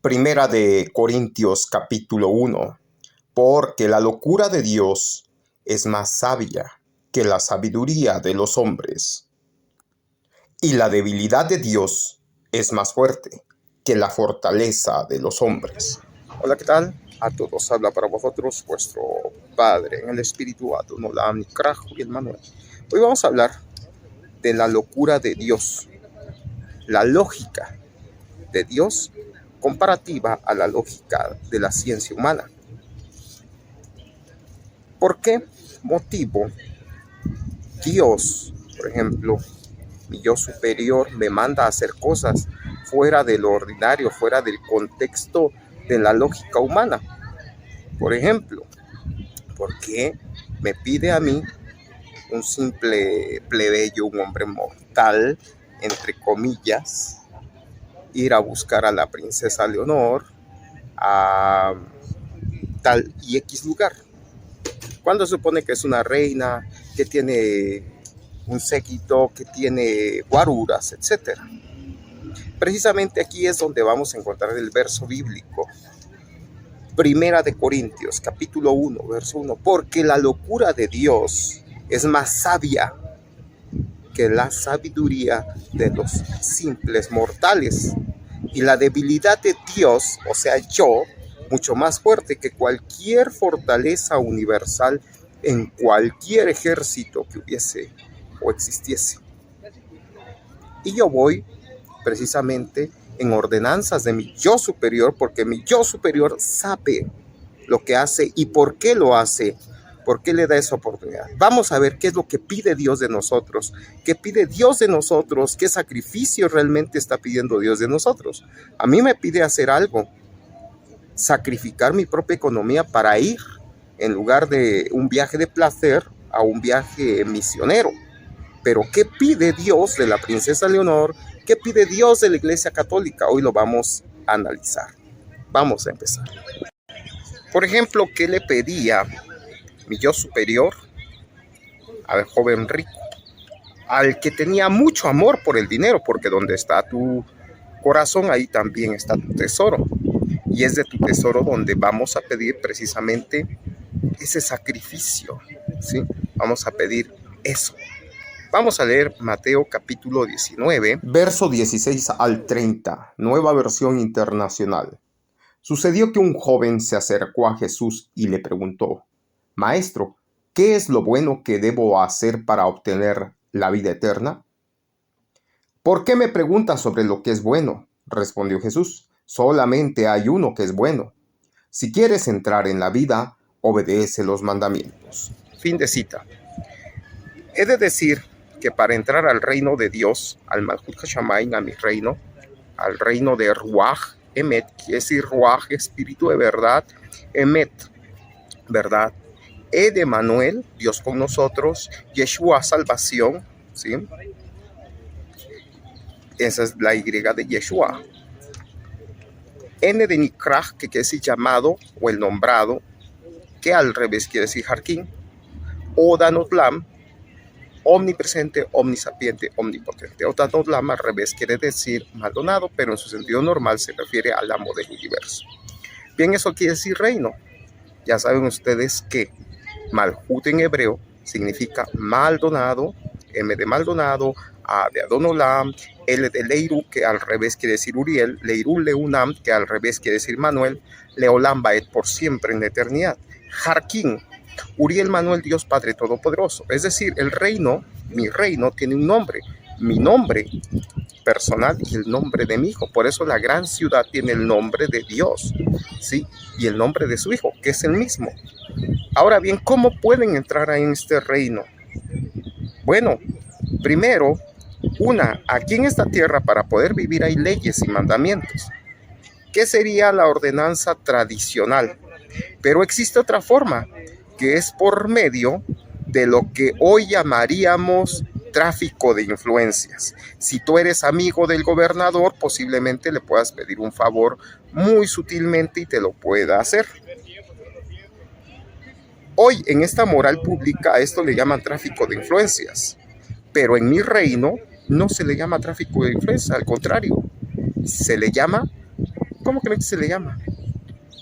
Primera de Corintios capítulo 1. Porque la locura de Dios es más sabia que la sabiduría de los hombres, y la debilidad de Dios es más fuerte que la fortaleza de los hombres. Hola, ¿qué tal? A todos habla para vosotros vuestro Padre en el Espíritu, Adonolam, Nikraj y el Manuel. Hoy vamos a hablar de la locura de Dios, la lógica de Dios comparativa a la lógica de la ciencia humana. ¿Por qué motivo Dios, por ejemplo, mi yo superior, me manda a hacer cosas fuera de lo ordinario, fuera del contexto de la lógica humana? Por ejemplo, ¿por qué me pide a mí, un simple plebeyo, un hombre mortal, entre comillas, ir a buscar a la princesa Leonor a tal y X lugar, cuando se supone que es una reina que tiene un séquito, que tiene guaruras, etcétera? Precisamente aquí es donde vamos a encontrar el verso bíblico. Primera de Corintios, capítulo 1, verso 1. Porque la locura de Dios es más sabia que la sabiduría de los simples mortales, y la debilidad de Dios, o sea, yo, mucho más fuerte que cualquier fortaleza universal en cualquier ejército que hubiese o existiese. Y yo voy precisamente en ordenanzas de mi yo superior, porque mi yo superior sabe lo que hace y por qué lo hace, por qué le da esa oportunidad. Vamos a ver qué es lo que pide Dios de nosotros, qué pide Dios de nosotros, qué sacrificio realmente está pidiendo Dios de nosotros. A mí me pide hacer algo, sacrificar mi propia economía para ir, en lugar de un viaje de placer, a un viaje misionero. Pero ¿qué pide Dios de la princesa Leonor? ¿Qué pide Dios de la Iglesia Católica? Hoy lo vamos a analizar. Vamos a empezar. Por ejemplo, ¿qué le pedía mi yo superior al joven rico? Al que tenía mucho amor por el dinero, porque donde está tu corazón, ahí también está tu tesoro. Y es de tu tesoro donde vamos a pedir precisamente ese sacrificio, ¿sí? Vamos a pedir eso. Vamos a leer Mateo capítulo 19. Verso 16 al 30, nueva versión internacional. Sucedió que un joven se acercó a Jesús y le preguntó: Maestro, ¿qué es lo bueno que debo hacer para obtener la vida eterna? ¿Por qué me preguntas sobre lo que es bueno? Respondió Jesús. Solamente hay uno que es bueno. Si quieres entrar en la vida, obedece los mandamientos. Fin de cita. He de decir que para entrar al reino de Dios, al Malhut Hashamayim, a mi reino, al reino de Ruach Emet, quiere decir Ruach, espíritu de verdad, Emet, verdad, E de Manuel, Dios con nosotros, Yeshua, salvación, ¿sí? Esa es la Y de Yeshua. N de Nikraj, que quiere decir llamado o el nombrado, que al revés quiere decir Harkin. O Danotlam, omnipresente, omnisapiente, omnipotente. O Danotlam al revés quiere decir Maldonado, pero en su sentido normal se refiere al amo del universo. Bien, eso quiere decir reino. Ya saben ustedes que Malhut en hebreo significa Maldonado, M de Maldonado, A de Adonolam, L de Leiru, que al revés quiere decir Uriel, Leiru Leunam, que al revés quiere decir Manuel, Leolam Baet, por siempre en la eternidad. Harkin, Uriel Manuel, Dios Padre Todopoderoso. Es decir, el reino, mi reino, tiene un nombre, mi nombre personal y el nombre de mi hijo. Por eso la gran ciudad tiene el nombre de Dios, ¿sí? Y el nombre de su hijo, que es el mismo. Ahora bien, ¿cómo pueden entrar en este reino? Bueno, primero, aquí en esta tierra para poder vivir hay leyes y mandamientos. ¿Qué sería la ordenanza tradicional? Pero existe otra forma, que es por medio de lo que hoy llamaríamos tráfico de influencias. Si tú eres amigo del gobernador, posiblemente le puedas pedir un favor muy sutilmente y te lo pueda hacer. Hoy en esta moral pública a esto le llaman tráfico de influencias, pero en mi reino no se le llama tráfico de influencias, al contrario, se le llama ¿cómo creen que se le llama?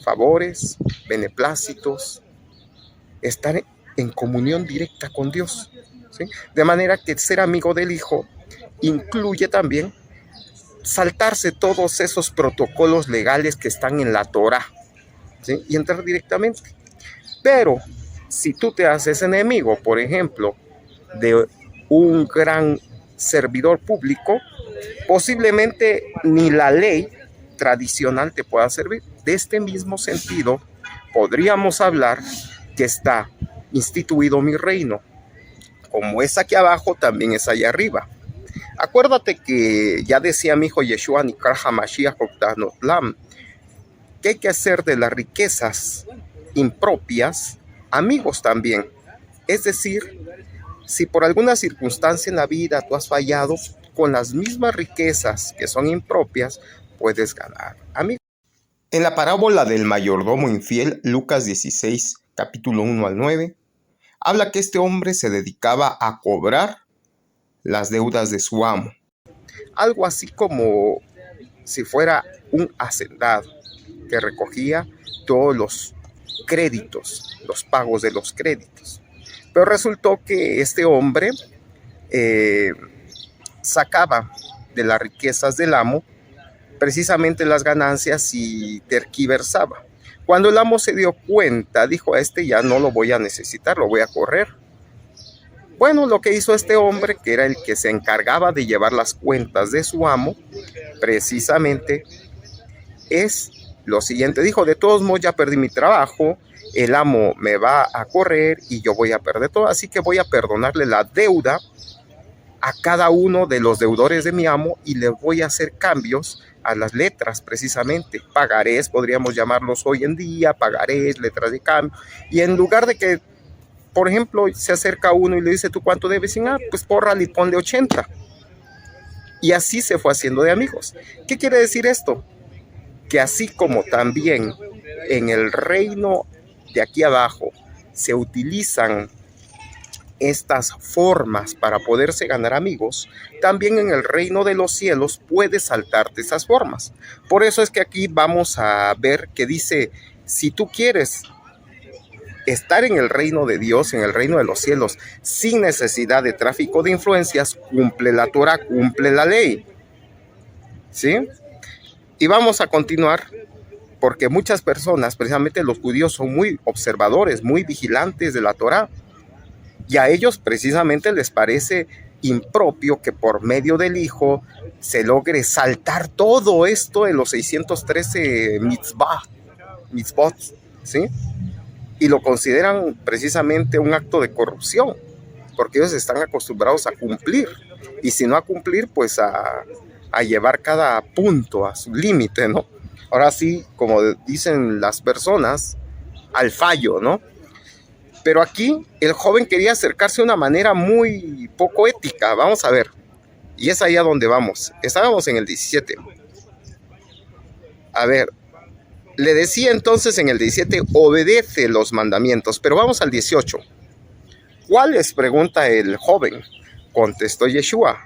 Favores, beneplácitos, estar en comunión directa con Dios, ¿sí? De manera que ser amigo del Hijo incluye también saltarse todos esos protocolos legales que están en la Torá, ¿sí? Y entrar directamente. Pero si tú te haces enemigo, por ejemplo, de un gran servidor público, posiblemente ni la ley tradicional te pueda servir. De este mismo sentido, podríamos hablar que está instituido mi reino. Como es aquí abajo, también es allá arriba. Acuérdate que ya decía mi hijo Yeshua Nikar HaMashiach Oktanotlam, que hay que hacer de las riquezas impropias amigos también. Es decir, si por alguna circunstancia en la vida tú has fallado, con las mismas riquezas que son impropias, puedes ganar amigos. En la parábola del mayordomo infiel, Lucas 16, capítulo 1 al 9, habla que este hombre se dedicaba a cobrar las deudas de su amo. Algo así como si fuera un hacendado que recogía todos los créditos, los pagos de los créditos. Pero resultó que este hombre sacaba de las riquezas del amo precisamente las ganancias y terquiversaba. Cuando el amo se dio cuenta, dijo: a este ya no lo voy a necesitar, lo voy a correr. Bueno, lo que hizo este hombre, que era el que se encargaba de llevar las cuentas de su amo, precisamente es lo siguiente. Dijo: de todos modos ya perdí mi trabajo, el amo me va a correr y yo voy a perder todo, así que voy a perdonarle la deuda a cada uno de los deudores de mi amo y le voy a hacer cambios a las letras, precisamente pagarés, podríamos llamarlos hoy en día, pagarés, letras de cambio, y en lugar de que, por ejemplo, se acerca uno y le dice: ¿tú cuánto debes? Y pues pórrale y ponle 80. Y así se fue haciendo de amigos. ¿Qué quiere decir esto? Que así como también en el reino de aquí abajo se utilizan estas formas para poderse ganar amigos, también en el reino de los cielos puedes saltarte esas formas. Por eso es que aquí vamos a ver que dice: si tú quieres estar en el reino de Dios, en el reino de los cielos, sin necesidad de tráfico de influencias, cumple la Torah, cumple la ley, ¿sí? Y vamos a continuar, porque muchas personas, precisamente los judíos, son muy observadores, muy vigilantes de la Torah, y a ellos precisamente les parece impropio que por medio del Hijo se logre saltar todo esto de los 613 mitzvot, ¿sí? Y lo consideran precisamente un acto de corrupción, porque ellos están acostumbrados a cumplir, y si no a cumplir, pues a llevar cada punto a su límite, ¿no? Ahora sí, como dicen las personas, al fallo, ¿no? Pero aquí el joven quería acercarse de una manera muy poco ética. Vamos a ver. Y es ahí a donde vamos. Estábamos en el 17. A ver. Le decía entonces en el 17: obedece los mandamientos. Pero vamos al 18. ¿Cuáles? Pregunta el joven. Contestó Yeshua: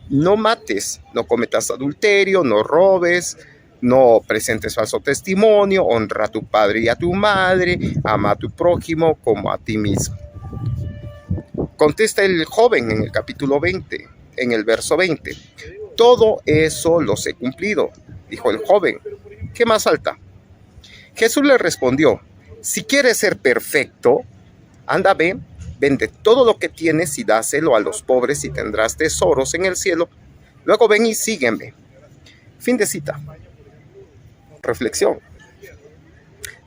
no mates, no cometas adulterio, no robes, no presentes falso testimonio, honra a tu padre y a tu madre, ama a tu prójimo como a ti mismo. Contesta el joven en el capítulo 20, en el verso 20. Todo eso los he cumplido, dijo el joven. ¿Qué más falta? Jesús le respondió: si quieres ser perfecto, anda, ve, vende todo lo que tienes y dáselo a los pobres y tendrás tesoros en el cielo. Luego ven y sígueme. Fin de cita. Reflexión.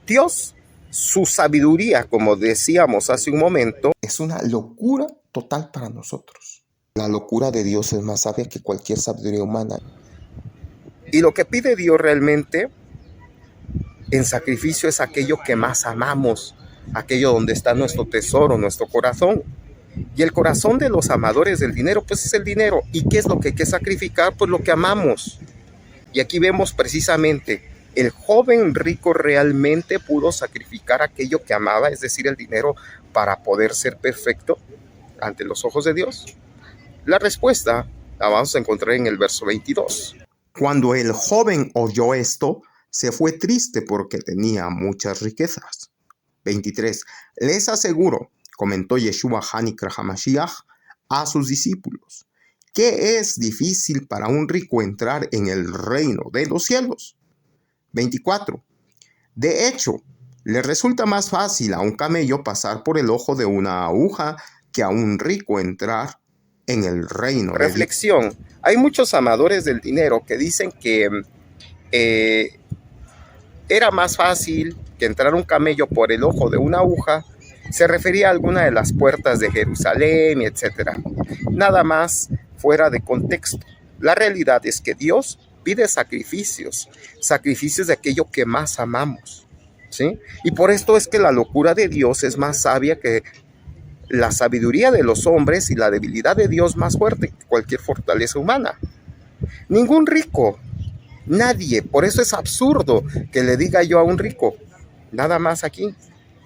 Dios, su sabiduría, como decíamos hace un momento, es una locura total para nosotros. La locura de Dios es más sabia que cualquier sabiduría humana. Y lo que pide Dios realmente en sacrificio es aquello que más amamos, aquello donde está nuestro tesoro, nuestro corazón. Y el corazón de los amadores del dinero, pues es el dinero. ¿Y qué es lo que hay que sacrificar? Pues lo que amamos. Y aquí vemos precisamente, el joven rico realmente pudo sacrificar aquello que amaba, es decir, el dinero, para poder ser perfecto ante los ojos de Dios. La respuesta la vamos a encontrar en el verso 22. Cuando el joven oyó esto, se fue triste porque tenía muchas riquezas. 23. Les aseguro, comentó Yeshua Hanikra HaMashiach a sus discípulos, que es difícil para un rico entrar en el reino de los cielos. 24. De hecho, le resulta más fácil a un camello pasar por el ojo de una aguja que a un rico entrar en el reino. Reflexión. Hay muchos amadores del dinero que dicen que era más fácil que entrar un camello por el ojo de una aguja. Se refería a alguna de las puertas de Jerusalén, etc. Nada más fuera de contexto. La realidad es que Dios pide sacrificios de aquello que más amamos, ¿sí? Y por esto es que la locura de Dios es más sabia que la sabiduría de los hombres y la debilidad de Dios más fuerte que cualquier fortaleza humana. Ningún rico, nadie, por eso es absurdo que le diga yo a un rico, nada más aquí,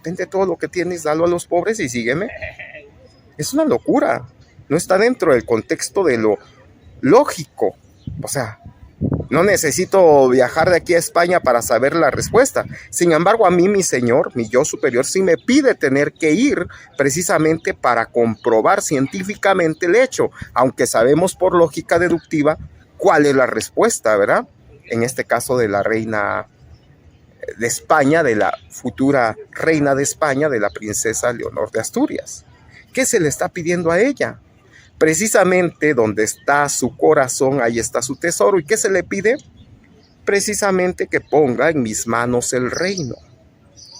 vende todo lo que tienes, dalo a los pobres y sígueme. Es una locura, no está dentro del contexto de lo lógico. O sea, no necesito viajar de aquí a España para saber la respuesta. Sin embargo, a mí mi Señor, mi yo superior, sí me pide tener que ir precisamente para comprobar científicamente el hecho, aunque sabemos por lógica deductiva cuál es la respuesta, ¿verdad? En este caso de la reina de España, de la futura reina de España, de la princesa Leonor de Asturias. ¿Qué se le está pidiendo a ella? Precisamente donde está su corazón, ahí está su tesoro. ¿Y qué se le pide? Precisamente que ponga en mis manos el reino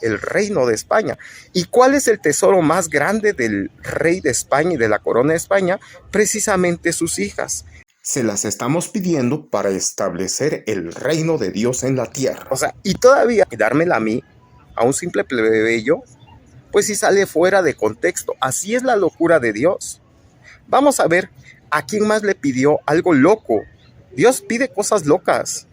de España. ¿Y cuál es el tesoro más grande del rey de España y de la corona de España? Precisamente sus hijas. Se las estamos pidiendo para establecer el reino de Dios en la tierra. O sea, y todavía dármela a mí, a un simple plebeyo, pues sí sale fuera de contexto. Así es la locura de Dios. Vamos a ver a quién más le pidió algo loco. Dios pide cosas locas.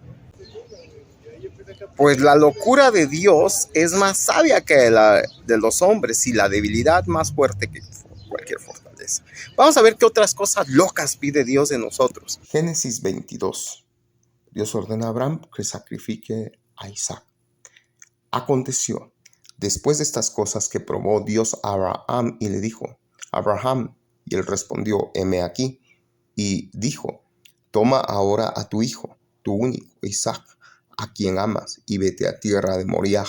Pues la locura de Dios es más sabia que la de los hombres y la debilidad más fuerte que cualquier fortaleza. Vamos a ver qué otras cosas locas pide Dios de nosotros. Génesis 22. Dios ordena a Abraham que sacrifique a Isaac. Aconteció, después de estas cosas, que probó Dios a Abraham y le dijo, Abraham, y él respondió, heme aquí, y dijo, toma ahora a tu hijo, tu único, Isaac, a quien amas, y vete a tierra de Moriah,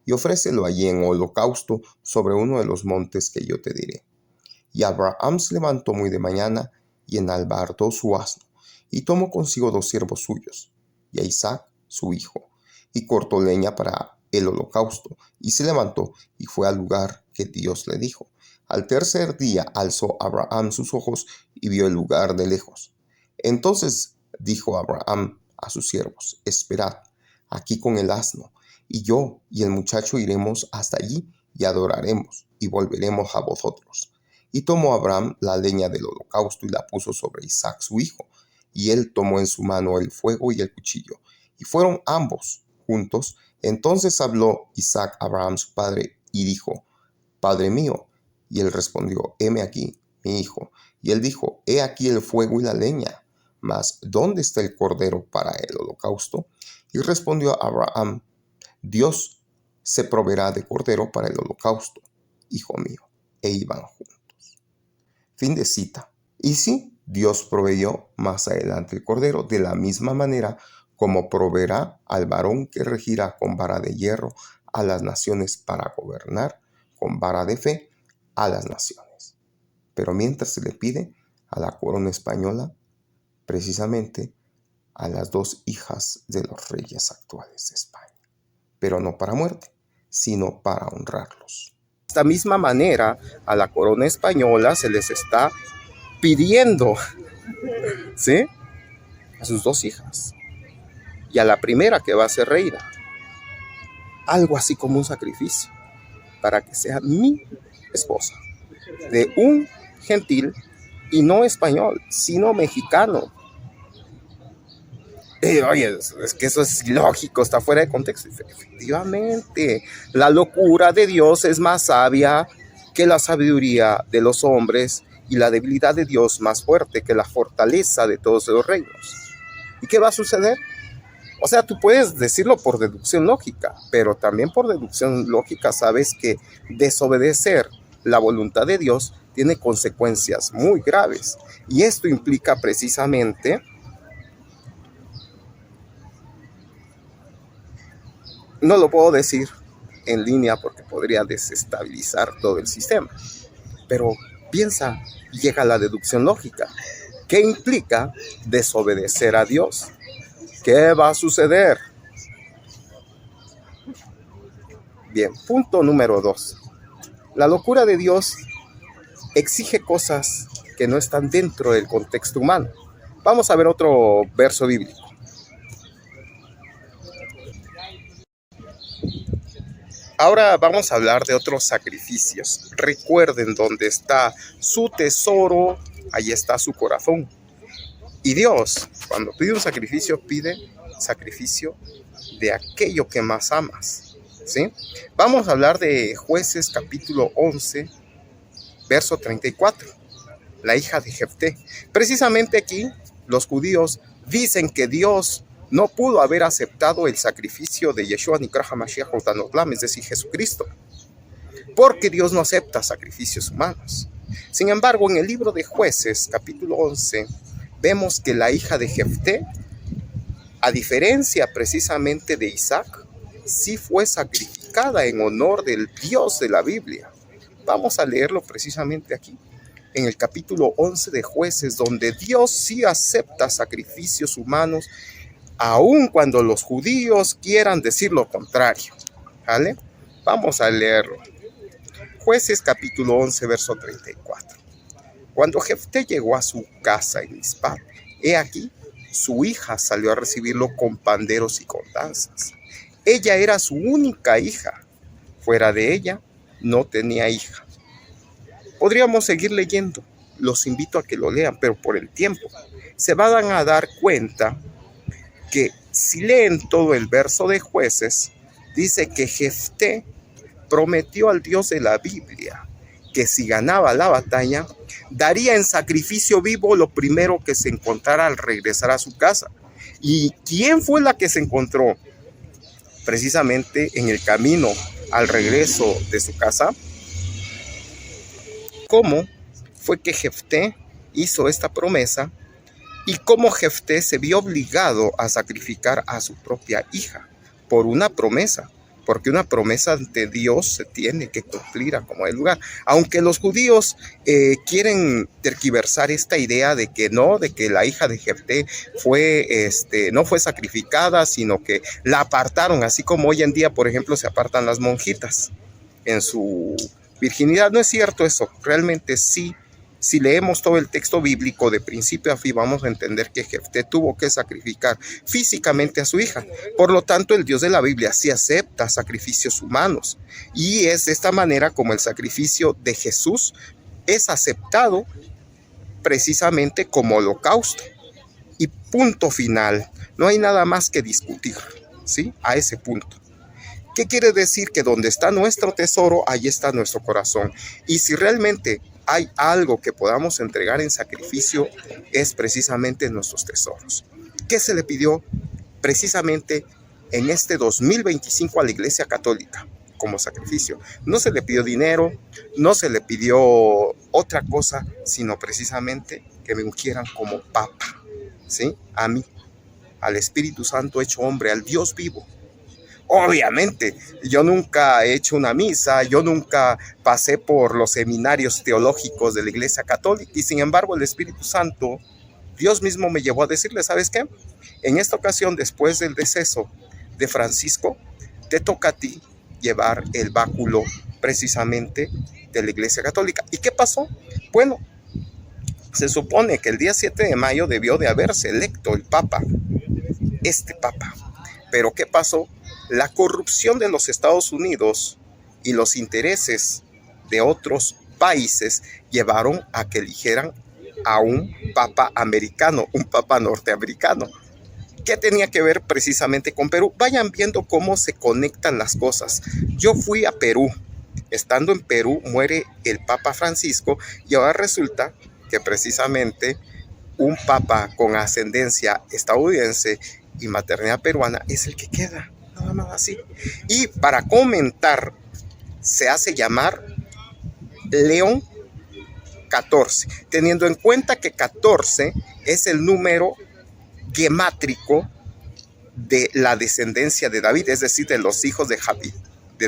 y ofrécelo allí en holocausto sobre uno de los montes que yo te diré. Y Abraham se levantó muy de mañana, y enalbardó su asno, y tomó consigo 2 siervos suyos, y a Isaac, su hijo, y cortó leña para el holocausto, y se levantó, y fue al lugar que Dios le dijo. Al tercer día alzó Abraham sus ojos y vio el lugar de lejos. Entonces dijo Abraham a sus siervos, esperad aquí con el asno, y yo y el muchacho iremos hasta allí y adoraremos, y volveremos a vosotros. Y tomó Abraham la leña del holocausto y la puso sobre Isaac su hijo, y él tomó en su mano el fuego y el cuchillo, y fueron ambos juntos. Entonces habló Isaac a Abraham su padre, y dijo, Padre mío. Y él respondió, heme aquí, mi hijo. Y él dijo, he aquí el fuego y la leña, mas ¿dónde está el cordero para el holocausto? Y respondió Abraham, Dios se proveerá de cordero para el holocausto, hijo mío. E iban juntos. Fin de cita. Y sí, Dios proveyó más adelante el cordero de la misma manera como proveerá al varón que regirá con vara de hierro a las naciones para gobernar con vara de fe a las naciones. Pero mientras se le pide a la corona española, precisamente a las 2 hijas de los reyes actuales de España, pero no para muerte, sino para honrarlos. De esta misma manera, a la corona española se les está pidiendo, ¿sí?, a sus 2 hijas y a la primera que va a ser reina, algo así como un sacrificio para que sea mi esposa, de un gentil y no español, sino mexicano. Oye, es que eso es ilógico, está fuera de contexto. Efectivamente, la locura de Dios es más sabia que la sabiduría de los hombres y la debilidad de Dios más fuerte que la fortaleza de todos los reinos. ¿Y qué va a suceder? O sea, tú puedes decirlo por deducción lógica, pero también por deducción lógica sabes que desobedecer la voluntad de Dios tiene consecuencias muy graves. Y esto implica precisamente, no lo puedo decir en línea porque podría desestabilizar todo el sistema, pero piensa, llega a la deducción lógica. ¿Qué implica desobedecer a Dios? ¿Qué va a suceder? Bien, punto número 2. La locura de Dios exige cosas que no están dentro del contexto humano. Vamos a ver otro verso bíblico. Ahora vamos a hablar de otros sacrificios. Recuerden, donde está su tesoro, ahí está su corazón. Y Dios, cuando pide un sacrificio, pide sacrificio de aquello que más amas, ¿sí? Vamos a hablar de Jueces capítulo 11, verso 34, la hija de Jefté. Precisamente aquí los judíos dicen que Dios no pudo haber aceptado el sacrificio de Yeshua Nikrah HaMashiach Otanotlam, es decir, Jesucristo, porque Dios no acepta sacrificios humanos. Sin embargo, en el libro de Jueces, capítulo 11, vemos que la hija de Jefté, a diferencia precisamente de Isaac, sí fue sacrificada en honor del Dios de la Biblia. Vamos a leerlo precisamente aquí, en el capítulo 11 de Jueces, donde Dios sí acepta sacrificios humanos, aun cuando los judíos quieran decir lo contrario. ¿Vale? Vamos a leerlo. Jueces capítulo 11, verso 34. Cuando Jefté llegó a su casa en Mizpah, he aquí, su hija salió a recibirlo con panderos y con danzas. Ella era su única hija. Fuera de ella, no tenía hija. Podríamos seguir leyendo. Los invito a que lo lean, pero por el tiempo se van a dar cuenta que si leen todo el verso de Jueces, dice que Jefté prometió al Dios de la Biblia que si ganaba la batalla, daría en sacrificio vivo lo primero que se encontrara al regresar a su casa. ¿Y quién fue la que se encontró? Precisamente en el camino al regreso de su casa. ¿Cómo fue que Jefté hizo esta promesa? Y cómo Jefté se vio obligado a sacrificar a su propia hija por una promesa, porque una promesa ante Dios se tiene que cumplir a como el lugar. Aunque los judíos quieren tergiversar esta idea de que no, de que la hija de Jefté no fue sacrificada, sino que la apartaron, así como hoy en día, por ejemplo, se apartan las monjitas en su virginidad. No es cierto eso, realmente sí. Si leemos todo el texto bíblico de principio a fin, vamos a entender que Jefté tuvo que sacrificar físicamente a su hija. Por lo tanto, el Dios de la Biblia sí acepta sacrificios humanos. Y es de esta manera como el sacrificio de Jesús es aceptado precisamente como holocausto. Y punto final. No hay nada más que discutir, ¿sí? A ese punto. ¿Qué quiere decir? Que donde está nuestro tesoro, ahí está nuestro corazón. Y si realmente hay algo que podamos entregar en sacrificio, es precisamente nuestros tesoros. ¿Qué se le pidió precisamente en este 2025 a la Iglesia Católica como sacrificio? No se le pidió dinero, no se le pidió otra cosa, sino precisamente que me ungieran como Papa, ¿sí? A mí, al Espíritu Santo hecho hombre, al Dios vivo. Obviamente, yo nunca he hecho una misa, yo nunca pasé por los seminarios teológicos de la Iglesia Católica y sin embargo el Espíritu Santo, Dios mismo me llevó a decirle, ¿sabes qué? En esta ocasión, después del deceso de Francisco, te toca a ti llevar el báculo precisamente de la Iglesia Católica. ¿Y qué pasó? Bueno, se supone que el día 7 de mayo debió de haberse electo el Papa, este Papa. Pero ¿qué pasó? La corrupción de los Estados Unidos y los intereses de otros países llevaron a que eligieran a un papa americano, un papa norteamericano. ¿Qué tenía que ver precisamente con Perú? Vayan viendo cómo se conectan las cosas. Yo fui a Perú. Estando en Perú muere el Papa Francisco y ahora resulta que precisamente un papa con ascendencia estadounidense y maternidad peruana es el que queda, nada más así. Y para comentar, se hace llamar León 14, teniendo en cuenta que 14 es el número gemátrico de la descendencia de David, es decir, de los hijos de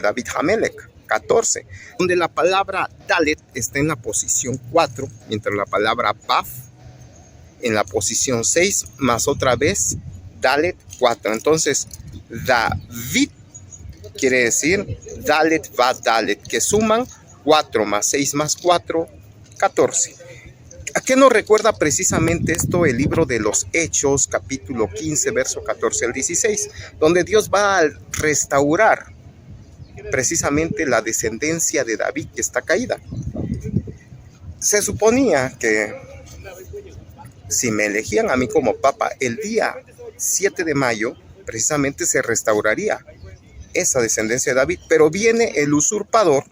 David Hamelech, 14, donde la palabra Dalet está en la posición 4, mientras la palabra Baf en la posición 6, más otra vez Dalet 4. Entonces, David quiere decir Dalet va Dalet, que suman 4 más 6 más 4, 14. ¿A qué nos recuerda precisamente esto el libro de los Hechos, capítulo 15, verso 14 al 16, donde Dios va a restaurar precisamente la descendencia de David que está caída? Se suponía que si me elegían a mí como papa, el día 7 de mayo precisamente se restauraría esa descendencia de David, pero viene el usurpador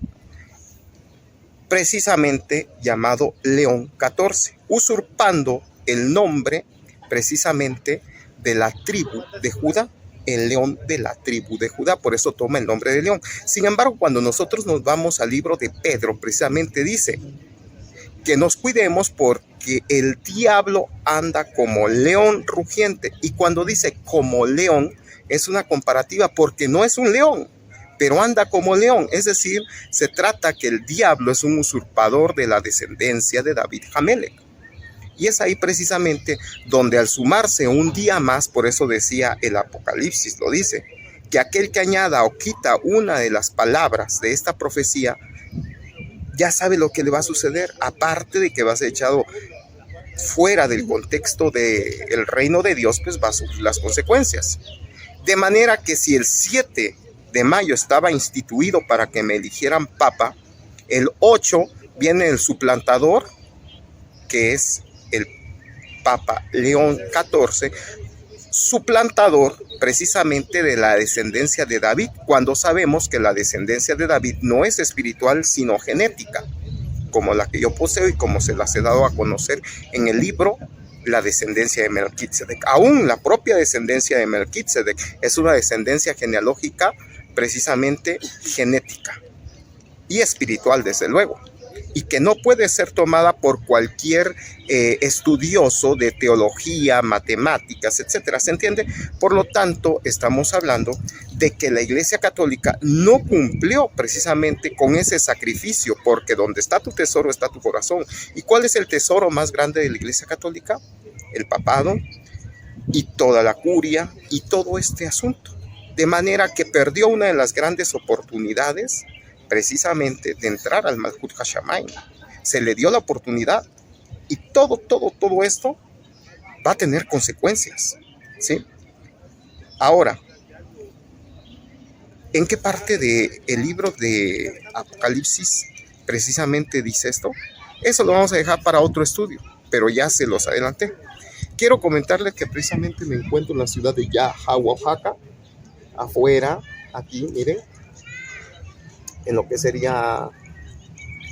precisamente llamado León 14, usurpando el nombre precisamente de la tribu de Judá, el león de la tribu de Judá, por eso toma el nombre de león. Sin embargo, cuando nosotros nos vamos al libro de Pedro, precisamente dice que nos cuidemos porque el diablo anda como león rugiente, y cuando dice como león, es una comparativa porque no es un león, pero anda como león, es decir, se trata que el diablo es un usurpador de la descendencia de David Hamelech. Y es ahí precisamente donde al sumarse un día más, por eso decía el Apocalipsis, lo dice, que aquel que añada o quita una de las palabras de esta profecía, ya sabe lo que le va a suceder, aparte de que va a ser echado fuera del contexto del reino de Dios, pues va a sufrir las consecuencias. De manera que si el 7 de mayo estaba instituido para que me eligieran papa, el 8 viene el suplantador, que es el Papa León XIV, suplantador precisamente de la descendencia de David, cuando sabemos que la descendencia de David no es espiritual, sino genética, como la que yo poseo y como se las he dado a conocer en el libro La descendencia de Melquisedec. Aún la propia descendencia de Melquisedec es una descendencia genealógica precisamente genética y espiritual, desde luego, y que no puede ser tomada por cualquier estudioso de teología, matemáticas, etcétera, ¿se entiende? Por lo tanto, estamos hablando de que la Iglesia Católica no cumplió precisamente con ese sacrificio, porque donde está tu tesoro está tu corazón. ¿Y cuál es el tesoro más grande de la Iglesia Católica? El papado y toda la curia y todo este asunto. De manera que perdió una de las grandes oportunidades precisamente de entrar al Malkut Hashamayim. Se le dio la oportunidad y todo esto va a tener consecuencias, ¿sí? Ahora, ¿en qué parte del libro de Apocalipsis precisamente dice esto? Eso lo vamos a dejar para otro estudio, pero ya se los adelanté. Quiero comentarles que precisamente me encuentro en la ciudad de Yaha, Oaxaca, afuera, aquí, miren, en lo que sería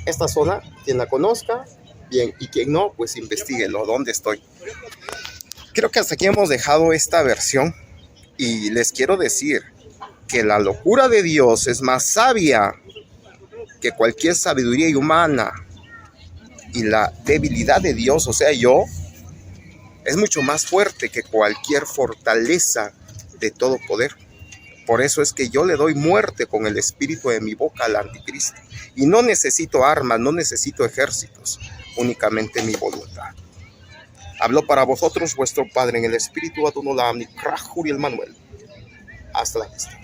esta zona. Quien la conozca, bien, y quien no, pues investíguenlo, dónde estoy. Creo que hasta aquí hemos dejado esta versión, y les quiero decir que la locura de Dios es más sabia que cualquier sabiduría humana, y la debilidad de Dios, o sea, yo, es mucho más fuerte que cualquier fortaleza de todo poder. Por eso es que yo le doy muerte con el espíritu de mi boca al anticristo. Y no necesito armas, no necesito ejércitos, únicamente mi voluntad. Habló para vosotros vuestro Padre en el espíritu Adonolam, Nikrahuri el Manuel. Hasta la vista.